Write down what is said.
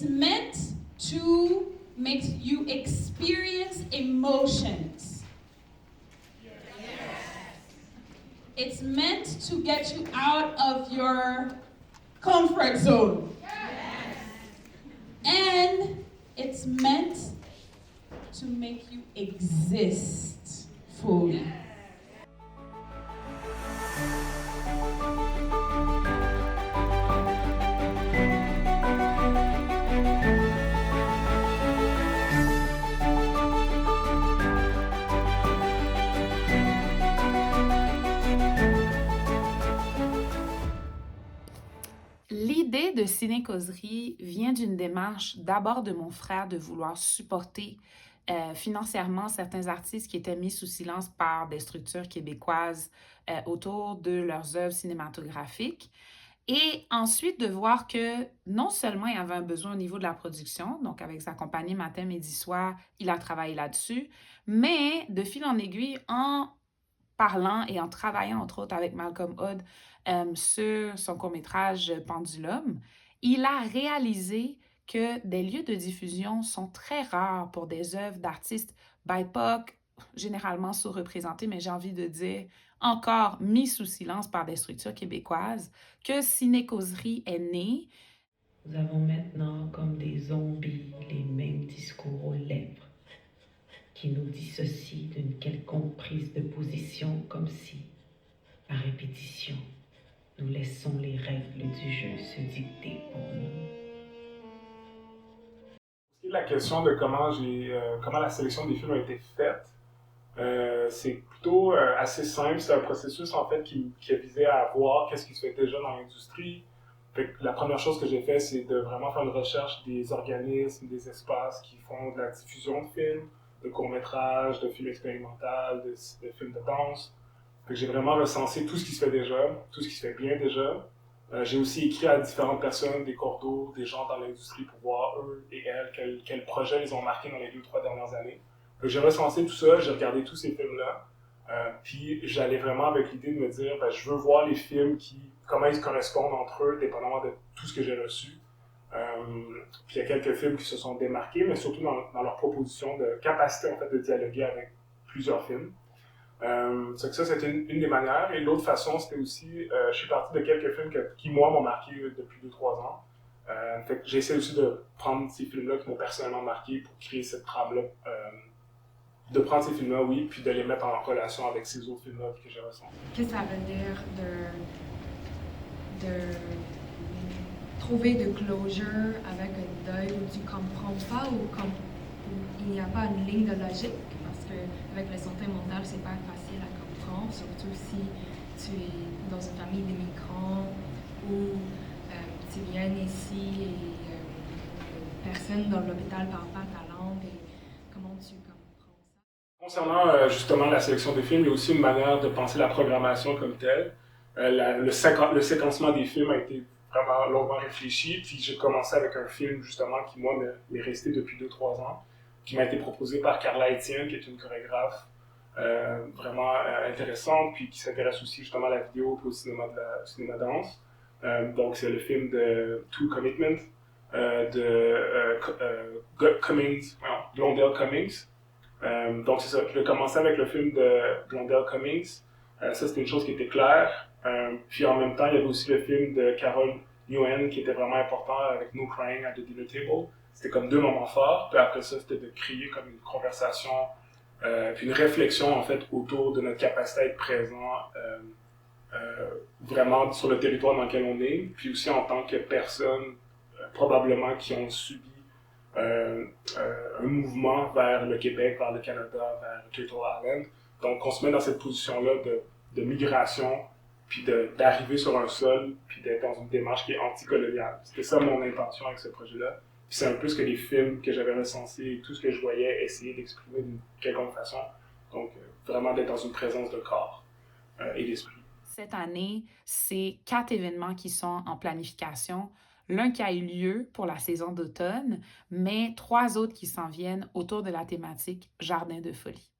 It's meant to make you experience emotions. It's meant to get you out of your comfort zone. And it's meant to make you exist fully. L'idée de Ciné-Causerie vient d'une démarche d'abord de mon frère de vouloir supporter financièrement certains artistes qui étaient mis sous silence par des structures québécoises autour de leurs œuvres cinématographiques. Et ensuite de voir que non seulement il y avait un besoin au niveau de la production, donc avec sa compagnie Matin Midi Soir, il a travaillé là-dessus, mais de fil en aiguille, en parlant et en travaillant entre autres avec Malcolm Hood sur son court-métrage Pendulum, il a réalisé que des lieux de diffusion sont très rares pour des œuvres d'artistes BIPOC, généralement sous-représentés, mais j'ai envie de dire encore mis sous silence par des structures québécoises, que Ciné-Causerie est née. Nous avons maintenant comme des zombies les mêmes discours aux lèvres qui nous dissocient d'une quelconque prise de position comme si, à répétition, nous laissons les règles du jeu se dicter pour nous. La question de comment la sélection des films a été faite, c'est plutôt assez simple. C'est un processus en fait qui a visé à voir qu'est-ce qui se fait déjà dans l'industrie. Fait que la première chose que j'ai fait, c'est de vraiment faire une recherche des organismes, des espaces qui font de la diffusion de films, de courts-métrages, de films expérimentaux, de films de danse. Fait que j'ai vraiment recensé tout ce qui se fait déjà, tout ce qui se fait bien déjà. J'ai aussi écrit à différentes personnes, des cordeaux, des gens dans l'industrie pour voir, eux et elles, quels projets ils ont marqué dans les 2-3 dernières années. J'ai recensé tout ça, j'ai regardé tous ces films-là, puis j'allais vraiment avec l'idée de me dire, je veux voir les films comment ils se correspondent entre eux, dépendamment de tout ce que j'ai reçu. Puis il y a quelques films qui se sont démarqués, mais surtout dans leur proposition de capacité en fait, de dialoguer avec plusieurs films. Ça, c'était une des manières. Et l'autre façon, c'était aussi, je suis parti de quelques films qui moi, m'ont marqué depuis 2-3 ans. Fait que j'ai essayé aussi de prendre ces films-là qui m'ont personnellement marqué pour créer cette trame-là. De prendre ces films-là, oui, puis de les mettre en relation avec ces autres films-là que j'ai ressentis. Qu'est-ce que ça veut dire de trouver de closure avec un deuil où tu comprends pas ou il n'y a pas une ligne de logique? Parce qu'avec la santé mentale, c'est pas facile à comprendre, surtout si tu es dans une famille d'immigrants ou tu viens ici et personne dans l'hôpital parle pas ta langue. Et comment tu comprends ça? Concernant justement la sélection des films, il y a aussi une manière de penser la programmation comme telle. Le séquencement des films a été vraiment longuement réfléchi, puis j'ai commencé avec un film justement qui, moi, m'est resté depuis 2-3 ans, qui m'a été proposé par Carla Etienne, qui est une chorégraphe vraiment intéressante, puis qui s'intéresse aussi justement à la vidéo et au cinéma danse. Donc c'est le film de True Commitment Blondell Cummings. Donc c'est ça, je vais commencer avec le film de Blondell Cummings. Ça c'était une chose qui était claire. Puis en même temps, il y avait aussi le film de Carol Nguyen qui était vraiment important avec No Crying at the Dinner Table. C'était comme 2 moments forts. Puis après ça, c'était de créer comme une conversation, puis une réflexion en fait autour de notre capacité à être présent vraiment sur le territoire dans lequel on est. Puis aussi en tant que personnes probablement qui ont subi un mouvement vers le Québec, vers le Canada, vers Turtle Island. Donc on se met dans cette position-là de migration, puis d'arriver sur un sol, puis d'être dans une démarche qui est anticoloniale. C'était ça mon intention avec ce projet-là. Puis c'est un peu ce que les films que j'avais recensés, tout ce que je voyais essayer d'exprimer d'une quelconque façon. Donc vraiment d'être dans une présence de corps et d'esprit. Cette année, c'est 4 événements qui sont en planification. L'un qui a eu lieu pour la saison d'automne, mais 3 autres qui s'en viennent autour de la thématique Jardin de folie.